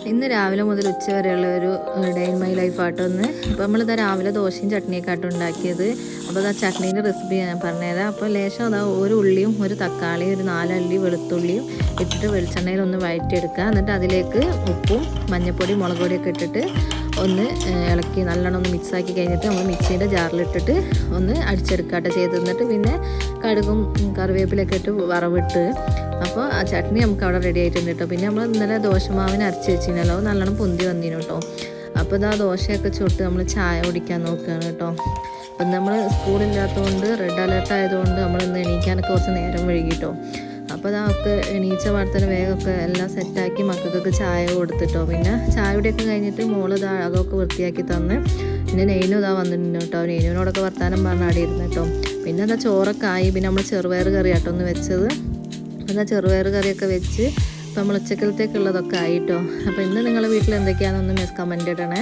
ഇന്ന് രാവിലെ മുതൽ ഉച്ച വരെയുള്ള ഒരു ഡേ ഇൻ മൈ ലൈഫ് ആട്ടോ ഒന്ന്. അപ്പോൾ നമ്മളിതാ രാവിലെ ദോശയും ചട്നിയൊക്കെ ആട്ടോ ഉണ്ടാക്കിയത്. അപ്പോൾ അതാ ചട്നീൻ്റെ റെസിപ്പി ഞാൻ പറഞ്ഞുതരാം. അപ്പോൾ ലേശം അതാ ഒരു ഉള്ളിയും ഒരു തക്കാളിയും ഒരു 4 അല്ലി വെളുത്തുള്ളിയും ഇട്ടിട്ട് വെളിച്ചെണ്ണയിൽ ഒന്ന് വഴറ്റിയെടുക്കുക. എന്നിട്ട് അതിലേക്ക് ഉപ്പും മഞ്ഞൾപ്പൊടി മുളക് പൊടിയൊക്കെ ഇട്ടിട്ട് ഒന്ന് ഇളക്കി നല്ലോണം ഒന്ന് മിക്സാക്കി കഴിഞ്ഞിട്ട് നമ്മൾ മിക്സീൻ്റെ ജാറിലിട്ടിട്ട് ഒന്ന് അടിച്ചെടുക്കാട്ടോ ചെയ്ത്. എന്നിട്ട് പിന്നെ കടുകും കറിവേപ്പിലൊക്കെ ഇട്ട് വറവിട്ട് അപ്പോൾ ആ ചട്നി നമുക്ക് അവിടെ റെഡി ആയിട്ടുണ്ട് കേട്ടോ. പിന്നെ നമ്മൾ ഇന്നലെ ദോശമാവിന് അരച്ച് വെച്ചിരുന്നല്ലോ, നല്ലോണം പൊന്തി വന്നിരുന്നു കേട്ടോ. അപ്പോൾ ഇതാ ദോശയൊക്കെ ചുട്ട് നമ്മൾ ചായ കുടിക്കാൻ നോക്കുകയാണ് കേട്ടോ. അപ്പം നമ്മൾ സ്കൂളില്ലാത്തതുകൊണ്ട് റെഡ് അലേർട്ട് ആയതുകൊണ്ട് നമ്മൾ ഇന്ന് എണീക്കാനൊക്കെ കുറച്ച് നേരം വൈകിട്ടോ. അപ്പോൾ അതൊക്കെ എണീച്ച പാടത്തിന് വേഗമൊക്കെ എല്ലാം സെറ്റാക്കി മക്കൾക്കൊക്കെ ചായ കൊടുത്തിട്ടോ. പിന്നെ ചായയുടെയൊക്കെ കഴിഞ്ഞിട്ട് മോള് ഇതാ അതൊക്കെ വൃത്തിയാക്കി തന്ന്. പിന്നെ നെയ്നും ഇതാ വന്നിട്ടുണ്ട് കേട്ടോ. നെയ്നുവിനോടൊക്കെ വർത്താനം പറഞ്ഞ് അവിടെ ഇരുന്ന് കേട്ടോ. പിന്നെ അതാ ചോറൊക്കെ ആയി. പിന്നെ നമ്മൾ ചെറുപയർ കറി ആട്ടോ ഒന്ന് വെച്ചത്. അപ്പോൾ ചെറുപയർ കറിയൊക്കെ വെച്ച് ഇപ്പോൾ നമ്മൾ ഉച്ചക്കലത്തേക്കുള്ളതൊക്കെ ആയിട്ടോ. അപ്പോൾ ഇന്ന് നിങ്ങളുടെ വീട്ടിൽ എന്തൊക്കെയാണെന്നൊന്ന് കമൻറ്റ് ഇടണേ.